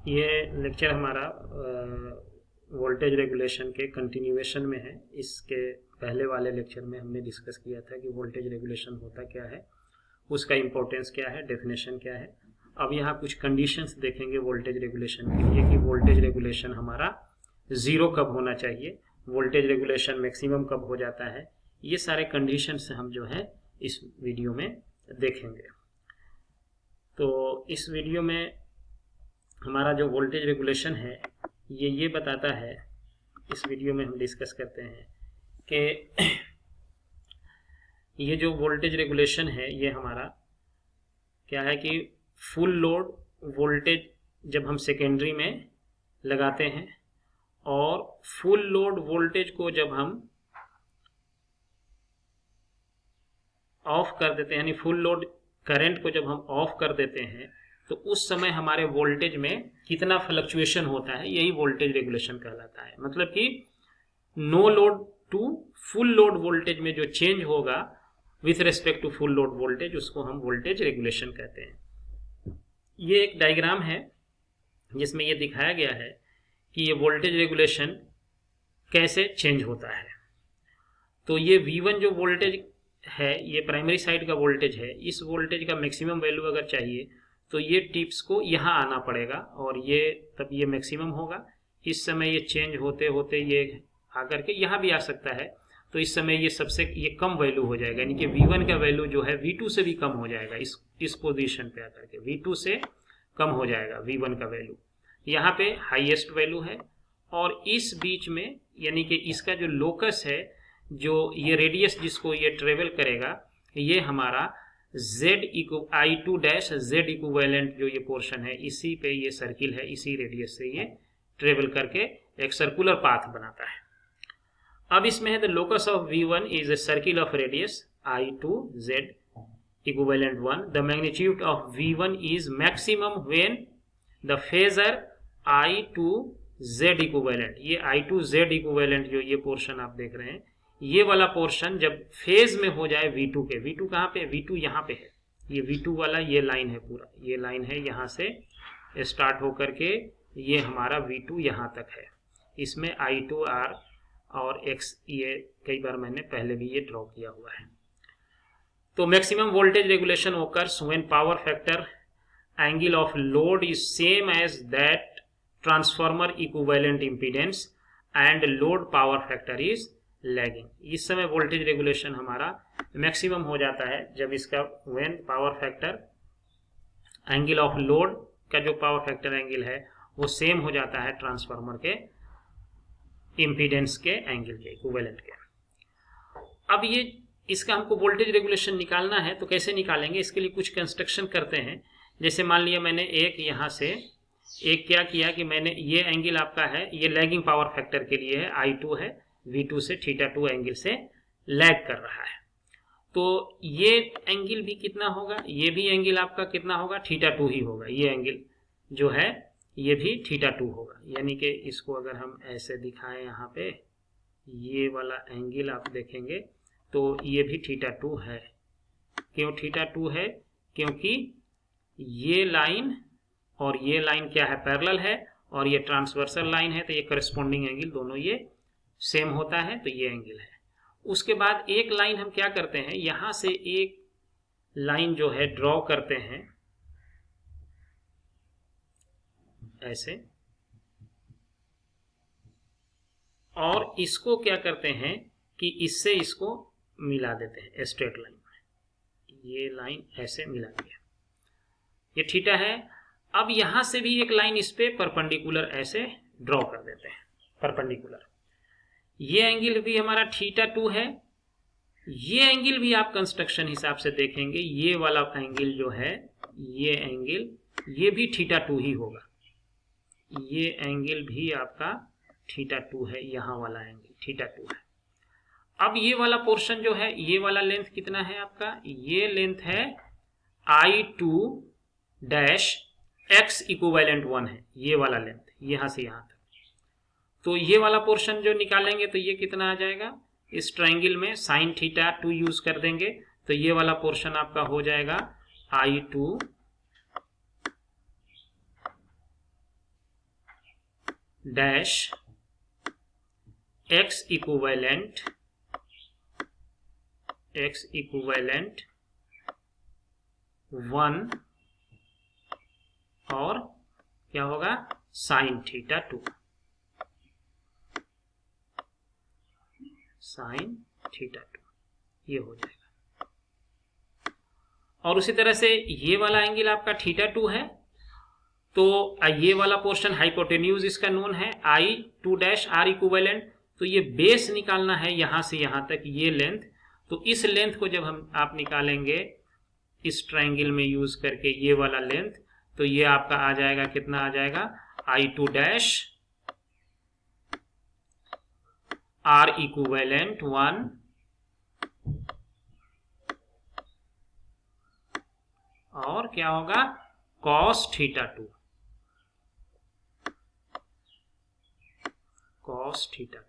ये लेक्चर हमारा voltage regulation के कंटिन्यूएशन में है। इसके पहले वाले लेक्चर में हमने डिस्कस किया था कि वोल्टेज रेगुलेशन होता क्या है, उसका इम्पोर्टेंस क्या है, डेफिनेशन क्या है। अब यहाँ कुछ कंडीशंस देखेंगे वोल्टेज रेगुलेशन के लिए कि वोल्टेज रेगुलेशन हमारा ज़ीरो कब होना चाहिए, वोल्टेज रेगुलेशन मैक्सिमम कब हो जाता है। ये सारे कंडीशंस हम जो है इस वीडियो में देखेंगे। तो इस वीडियो में हमारा जो वोल्टेज रेगुलेशन है ये बताता है, इस वीडियो में हम डिस्कस करते हैं कि ये जो वोल्टेज रेगुलेशन है ये हमारा क्या है कि फुल लोड वोल्टेज जब हम सेकेंडरी में लगाते हैं और फुल लोड वोल्टेज को जब हम ऑफ कर देते हैं, यानी फुल लोड करंट को जब हम ऑफ कर देते हैं तो उस समय हमारे वोल्टेज में कितना फ्लक्चुएशन होता है, यही वोल्टेज रेगुलेशन कहलाता है। मतलब कि no load to full load voltage में जो चेंज होगा with respect to full load voltage, उसको हम वोल्टेज रेगुलेशन कहते हैं। ये एक डायग्राम है जिसमें ये दिखाया गया है कि ये वोल्टेज रेगुलेशन कैसे चेंज होता है। तो ये V1 जो वोल्टेज है, ये प्राइमरी साइड का वोल्टेज है। इस वोल्टेज का मैक्सिमम वैल्यू अगर चाहिए तो ये टिप्स को यहाँ आना पड़ेगा और ये तब ये मैक्सिमम होगा। इस समय ये चेंज होते होते ये आकर के यहाँ भी आ सकता है, तो इस समय ये सबसे ये कम वैल्यू हो जाएगा, यानी कि V1 का वैल्यू जो है V2 से भी कम हो जाएगा। इस पोजीशन पे आकर के V2 से कम हो जाएगा V1 का वैल्यू। यहाँ पे हाईएस्ट वैल्यू है और इस बीच में यानी कि इसका जो लोकस है, जो ये रेडियस जिसको ये ट्रेवल करेगा, ये हमारा I2 डैश Z इक्विवेलेंट जो ये पोर्शन है, इसी पे ये सर्किल है, इसी रेडियस से ये ट्रेवल करके एक सर्कुलर पाथ बनाता है। अब इसमें है the locus of V1 is a circle of radius I2 Z equivalent 1। The magnitude of V1 is maximum when the phasor I2 Z equivalent, ये I2 Z इक्विवेलेंट जो ये पोर्शन आप देख रहे हैं, ये वाला पोर्शन जब फेज में हो जाए V2 के, V2 कहाँ पे, V2 यहाँ पे है, ये V2 वाला ये लाइन है, पूरा ये लाइन है, यहाँ से स्टार्ट होकर के ये हमारा V2 यहाँ तक है। इसमें I2 R और X ये कई बार मैंने पहले भी ये ड्रॉ किया हुआ है। तो maximum voltage regulation occurs when power factor angle of load is same as that transformer equivalent impedance and load power factor is lagging. इस समय वोल्टेज रेगुलेशन हमारा मैक्सिमम हो जाता है जब इसका when power factor angle of load का जो पावर फैक्टर एंगल है वो सेम हो जाता है ट्रांसफार्मर के इम्पीडेंस के एंगल के, इक्विवेलेंट के। अब ये इसका हमको वोल्टेज रेगुलेशन निकालना है, तो कैसे निकालेंगे, इसके लिए कुछ कंस्ट्रक्शन करते हैं। जैसे मान लिया मैंने एक यहाँ से एक क्या किया कि मैंने ये एंगल आपका है, ये लैगिंग पावर फैक्टर के लिए है, I2 है, V2 से θ2 एंगल से लैग कर रहा है। तो ये एंगल भी कितना होगा, ये भी एंगल आपका कितना होगा, θ2 ही होगा। ये एंगल जो है ये भी θ2 होगा, यानी कि इसको अगर हम ऐसे दिखाएं यहाँ पे, ये वाला एंगल आप देखेंगे तो ये भी θ2 है। क्यों θ2 है, क्योंकि ये लाइन और ये लाइन क्या है, पैरेलल है, और ये ट्रांसवर्सल लाइन है, तो ये करस्पॉन्डिंग एंगल दोनों ये सेम होता है, तो ये एंगल है। उसके बाद एक लाइन हम क्या करते हैं, यहां से एक लाइन जो है ड्रॉ करते हैं ऐसे, और इसको क्या करते हैं कि इससे इसको मिला देते हैं स्ट्रेट लाइन में, ये लाइन ऐसे मिला दिया, ये थीटा है। अब यहां से भी एक लाइन इस पे परपेंडिकुलर ऐसे ड्रॉ कर देते हैं, परपेंडिकुलर। ये एंगल भी हमारा θ2 है। ये एंगल भी आप कंस्ट्रक्शन हिसाब से देखेंगे, ये वाला एंगल जो है, ये एंगल ये भी θ2 ही होगा, ये एंगल भी आपका θ2 है, यहाँ वाला एंगल θ2 है। अब ये वाला पोर्शन जो है, ये वाला लेंथ कितना है आपका, ये लेंथ है I2 डैश X इक्विवेलेंट 1 है, ये वाला लेंथ यहाँ से यहाँ तक। तो ये वाला पोर्शन जो निकालेंगे तो ये कितना आ जाएगा, इस ट्रायंगल में sin θ2 यूज कर देंगे तो ये वाला पोर्शन आपका हो जाएगा I2 डैश एक्स इक्विवेलेंट 1 और क्या होगा साइन थीटा 2, साइन थीटा 2 ये हो जाएगा। और उसी तरह से ये वाला एंगल आपका थीटा 2 है, तो ये वाला पोर्शन हाइपोटेन्यूज इसका नोन है I2 डैश आर इक्विवेलेंट, तो ये बेस निकालना है यहां से यहां तक ये लेंथ। तो इस लेंथ को जब आप निकालेंगे इस ट्रायंगल में यूज करके ये वाला लेंथ, तो ये आपका आ जाएगा, कितना आ जाएगा I2 डैश आर इक्विवेलेंट 1 और क्या होगा cos थीटा 2, cos थीटा 2।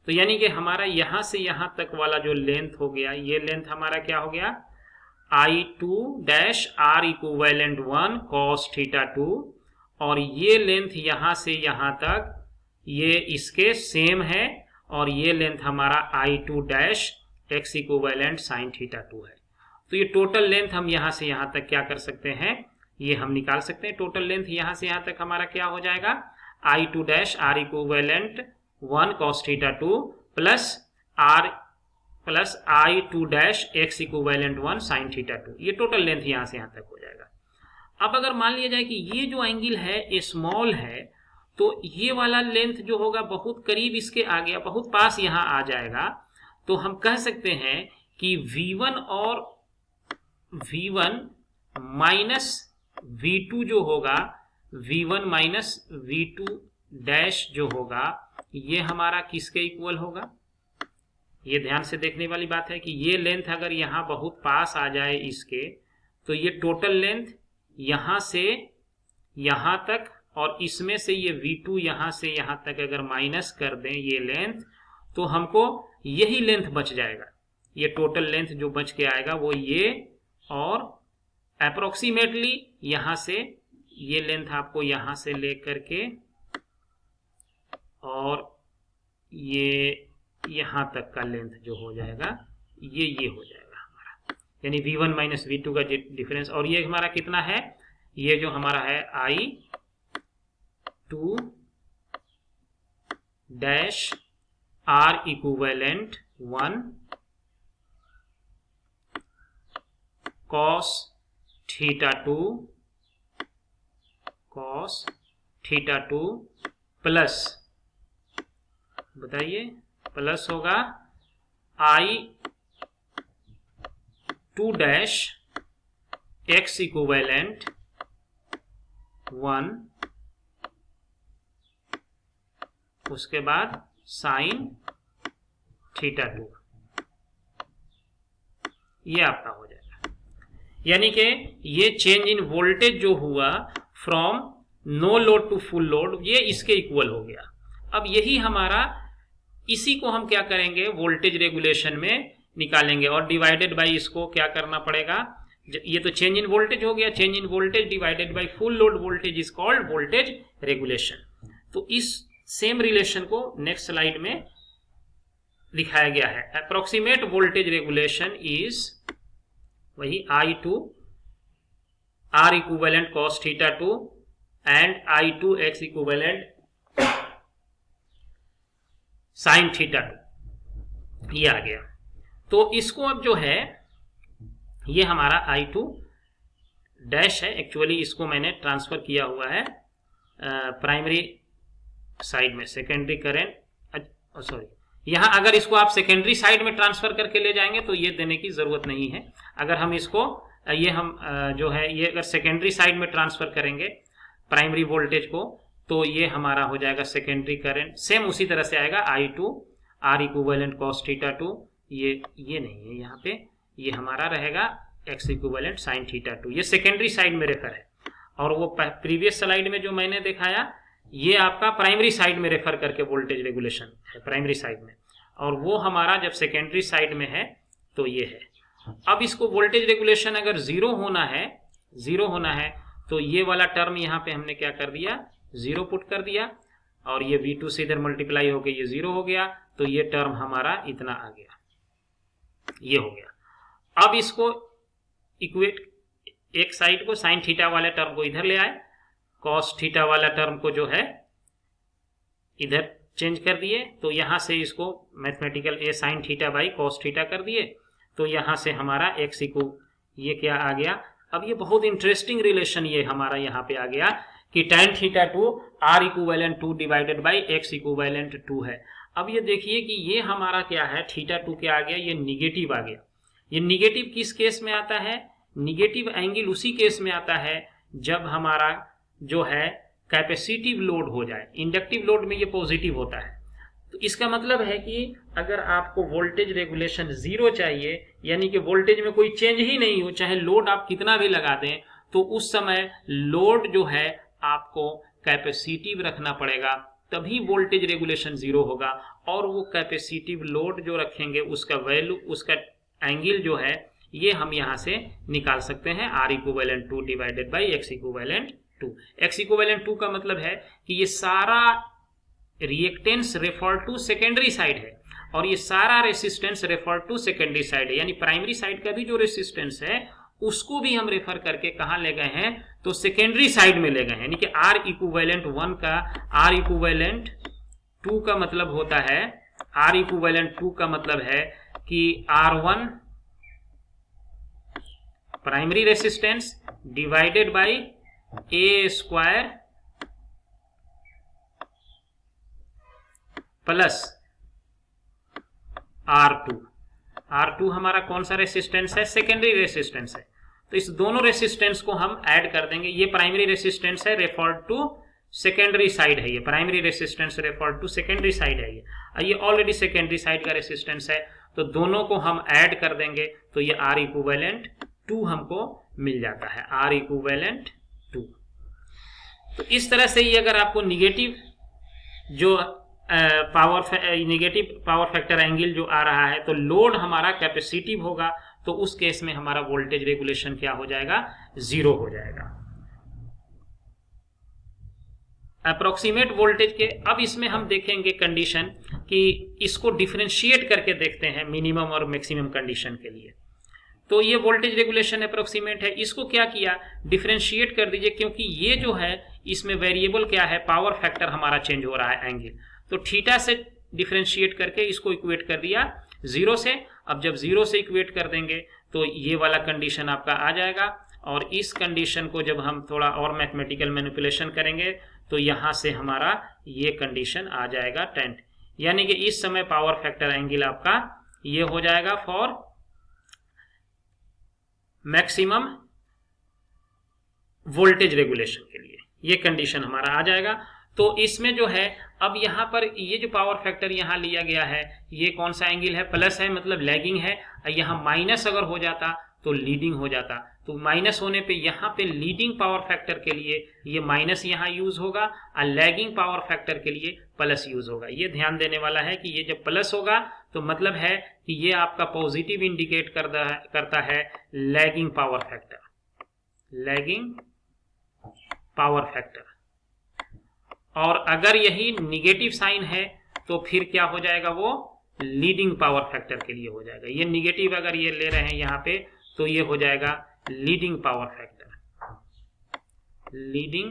तो यानी कि हमारा यहां से यहां तक वाला जो लेंथ हो गया, ये लेंथ हमारा क्या हो गया I2 dash R equivalent 1 cos theta 2, और ये लेंथ यहां से यहां तक ये इसके सेम है, और ये लेंथ हमारा I2 dash X equivalent sign theta 2 है। तो ये टोटल लेंथ हम यहां से यहां तक क्या कर सकते हैं, ये हम निकाल सकते हैं। टोटल लेंथ यहां से यहां तक हमारा क्या हो जाएगा I2 dash R equivalent 1 cos theta 2 plus I2 dash X equivalent 1 sine theta 2, ये टोटल लेंथ यहां से यहां तक हो जाएगा। अब अगर मान लिया जाए कि ये जो एंगल है ये स्मॉल है, तो ये वाला लेंथ जो होगा बहुत करीब इसके आ गया, बहुत पास यहां आ जाएगा, तो हम कह सकते हैं कि V1 और V1 माइनस V2 जो होगा, V1 माइनस V2 डैश जो होगा, ये हमारा किसके इक्वल होगा। ये ध्यान से देखने वाली बात है कि ये लेंथ अगर यहां बहुत पास आ जाए इसके, तो ये टोटल लेंथ यहां से यहां तक, और इसमें से ये V2 यहां से यहां तक अगर माइनस कर दें ये लेंथ, तो हमको यही लेंथ बच जाएगा। ये टोटल लेंथ जो बच के आएगा वो ये, और अप्रोक्सीमेटली यहां से ये लेंथ आपको यहां से लेकर के और ये यहां तक का लेंथ जो हो जाएगा ये हो जाएगा हमारा, यानी V1 माइनस V2 का डिफरेंस। और ये हमारा कितना है, ये जो हमारा है I2 dash R equivalent 1 cos theta 2 plus, बताइए, प्लस होगा I2 डैश एक्स इक्विवेलेंट 1, उसके बाद साइन थीटा 2, ये आपका हो जाएगा। यानी कि ये चेंज इन वोल्टेज जो हुआ from no load to full load, ये इसके इक्वल हो गया। अब यही हमारा, इसी को हम क्या करेंगे वोल्टेज रेगुलेशन में निकालेंगे, और डिवाइडेड बाय इसको क्या करना पड़ेगा, ये तो चेंज इन वोल्टेज हो गया, change in voltage divided by full load voltage is called voltage regulation. तो इस सेम रिलेशन को नेक्स्ट स्लाइड में दिखाया गया है। अप्रोक्सीमेट वोल्टेज रेगुलेशन इज वही I2 R equivalent cos theta 2 and I2 X equivalent sign theta 2, ये आ गया। तो इसको अब जो है ये हमारा I2 डैश है, एक्चुअली इसको मैंने ट्रांसफर किया हुआ है प्राइमरी साइड में, सेकेंडरी करंट, सॉरी, यहाँ अगर इसको आप सेकेंडरी साइड में ट्रांसफर करके ले जाएंगे तो ये देने की जरूरत नहीं है। अगर हम इसको ये हम जो है ये अगर सेकेंडरी साइड में ट्रांसफर करेंगे प्राइमरी वोल्टेज को, तो ये हमारा हो जाएगा सेकेंडरी करंट, सेम उसी तरह से आएगा I2 R equivalent cos theta 2, ये नहीं है यहाँ पे, ये हमारा रहेगा X इक्विवेलेंट साइन थीटा 2, ये सेकेंडरी साइड में रेफर है। और वो प्रीवियस स्लाइड में जो मैंने दिखाया ये आपका प्राइमरी साइड में रेफर करके वोल्टेज रेगुलेशन है प्राइमरी साइड में, और वो हमारा जब सेकेंडरी साइड में है तो ये है। अब इसको वोल्टेज रेगुलेशन अगर जीरो होना है तो ये वाला टर्म यहाँ पे हमने क्या कर दिया, 0 पुट कर दिया, और ये V2 से इधर मल्टीप्लाई होकर ये 0 हो गया, तो ये टर्म हमारा इतना आ गया, ये हो गया। अब इसको इक्वेट, एक साइड को साइन थीटा वाले टर्म को इधर ले आए, कॉस थीटा वाला टर्म को जो है इधर चेंज कर दिए, तो यहां से इसको mathematical A sine theta by cos theta कर दिए, तो यहां से हमारा एक्स इक्व ये क्या आ गया। अब ये बहुत इंटरेस्टिंग रिलेशन ये हमारा यहाँ पे आ गया कि tan theta 2 r equivalent 2 divided by x equivalent 2 है। अब ये देखिए कि ये हमारा क्या है, थीटा 2 क्या आ गया, ये निगेटिव आ गया। ये निगेटिव किस केस में आता है, निगेटिव एंगल उसी केस में आता है जब हमारा जो है कैपेसिटिव लोड हो जाए। इंडक्टिव लोड में ये पॉजिटिव होता है। तो इसका मतलब है कि अगर आपको वोल्टेज रेगुलेशन 0 चाहिए, यानी कि वोल्टेज में कोई चेंज ही नहीं हो, चाहे लोड आप कितना भी लगा दें, तो उस समय लोड जो है आपको कैपेसिटिव रखना पड़ेगा, तभी वोल्टेज रेगुलेशन 0 होगा। और वो कैपेसिटिव लोड जो रखेंगे उसका वैल्यू, उसका एंगल जो है ये हम यहाँ से निकाल सकते हैं, R equivalent 2 divided by X equivalent 2। X equivalent 2 का मतलब है कि ये सारा reactance refer to secondary side है, और ये सारा resistance refer to secondary side है, यानी प्राइमरी साइड का भी जो रेसिस्टेंस है उसको भी हम रेफर करके कहाँ ले गए हैं, तो सेकेंडरी साइड में ले गए हैं। यानी कि R इक्विवेलेंट 1 का R इक्विवेलेंट 2 का मतलब होता है, R इक्विवेलेंट 2 का मतलब है कि R1 primary resistance divided by A square plus R2। R2 हमारा कौन सा रेसिस्टेंस है, सेकेंडरी रेसिस्टेंस है। तो इस दोनों रेसिस्टेंस को हम ऐड कर देंगे। ये प्राइमरी रेसिस्टेंस है रेफर्ड टू सेकेंडरी साइड है, ये primary resistance referred to secondary side है, ये ऑलरेडी सेकेंडरी साइड का रेसिस्टेंस है। तो दोनों को हम ऐड कर देंगे तो ये R इक्विवेलेंट 2 हमको मिल जाता है, R इक्विवेलेंट 2। तो इस तरह से ये अगर आपको निगेटिव जो निगेटिव पावर फैक्टर एंगल जो आ रहा है, तो लोड हमारा कैपेसिटिव होगा, तो उस केस में हमारा वोल्टेज रेगुलेशन क्या हो जाएगा, 0 हो जाएगा। अप्रोक्सीमेट वोल्टेज के, अब इसमें हम देखेंगे कंडीशन कि इसको डिफरेंशिएट करके देखते हैं मिनिमम और मैक्सिमम कंडीशन के लिए। तो ये वोल्टेज रेगुलेशन अप्रोक्सीमेट है, इसको क्या किया, डिफरेंशिएट कर दीजिए, क्योंकि ये जो है इसमें वेरिएबल क्या है, पावर फैक्टर हमारा चेंज हो रहा है एंगल। तो थीटा से डिफरेंशिएट करके इसको इक्वेट कर दिया 0 से। अब जब 0 से इक्वेट कर देंगे तो ये वाला कंडीशन आपका आ जाएगा, और इस कंडीशन को जब हम थोड़ा और मैथमेटिकल मैनिपुलेशन करेंगे तो यहाँ से हमारा ये कंडीशन आ जाएगा 10, यानी कि इस समय पावर फैक्टर एंगल आपका ये हो जाएगा फॉर मैक्सिमम वोल्टेज रेगुलेशन के लिए, ये कंडीशन हमारा आ जाएगा। तो इसमें जो है अब यहाँ पर ये जो पावर फैक्टर यहाँ लिया गया है, ये कौन सा एंगल है, प्लस है, मतलब लैगिंग है। यहाँ माइनस अगर हो जाता तो लीडिंग हो जाता, तो माइनस होने पे यहाँ पे लीडिंग पावर फैक्टर के लिए ये माइनस यहाँ यूज होगा, और लैगिंग पावर फैक्टर के लिए प्लस यूज होगा। ये ध्यान देने वाला है कि ये जब प्लस होगा तो मतलब है कि ये आपका पॉजिटिव इंडिकेट करता है lagging power factor, lagging power factor. और अगर यही निगेटिव साइन है तो फिर क्या हो जाएगा, वो लीडिंग पावर फैक्टर के लिए हो जाएगा। ये निगेटिव अगर ये ले रहे हैं यहाँ पे तो ये हो जाएगा leading power factor, leading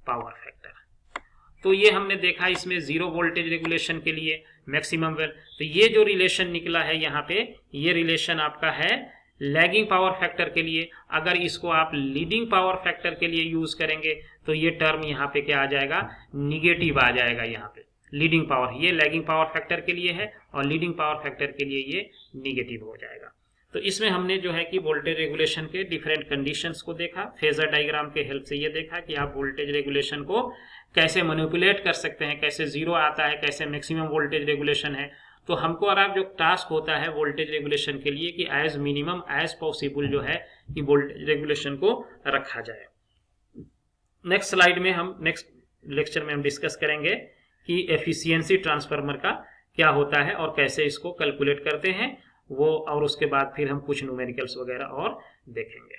power factor. तो ये हमने देखा इसमें 0 वोल्टेज रेगुलेशन के लिए मैक्सिमम वेल। तो ये जो रिलेशन निकला है यहाँ पे, ये रिलेशन आपका है लैगिंग पावर फैक्टर के लिए। अगर इसको आप लीडिंग पावर फैक्टर के लिए यूज करेंगे तो ये टर्म यहाँ पे क्या आ जाएगा, निगेटिव आ जाएगा। यहाँ पे लीडिंग पावर, ये लैगिंग पावर फैक्टर के लिए है और लीडिंग पावर फैक्टर के लिए ये निगेटिव हो जाएगा। तो इसमें हमने जो है कि वोल्टेज रेगुलेशन के डिफरेंट कंडीशंस को देखा, फेजर डायग्राम के हेल्प से ये देखा कि आप वोल्टेज रेगुलेशन को कैसे मैनिपुलेट कर सकते हैं, कैसे 0 आता है, कैसे मैक्सिमम वोल्टेज रेगुलेशन है। तो हमको और आप जो टास्क होता है वोल्टेज रेगुलेशन के लिए कि एज मिनिमम एज पॉसिबल जो है कि वोल्टेज रेगुलेशन को रखा जाए। नेक्स्ट स्लाइड में हम, नेक्स्ट लेक्चर में हम डिस्कस करेंगे कि एफिशिएंसी ट्रांसफार्मर का क्या होता है और कैसे इसको कैलकुलेट करते हैं वो, और उसके बाद फिर हम कुछ न्यूमेरिकल्स वगैरह और देखेंगे।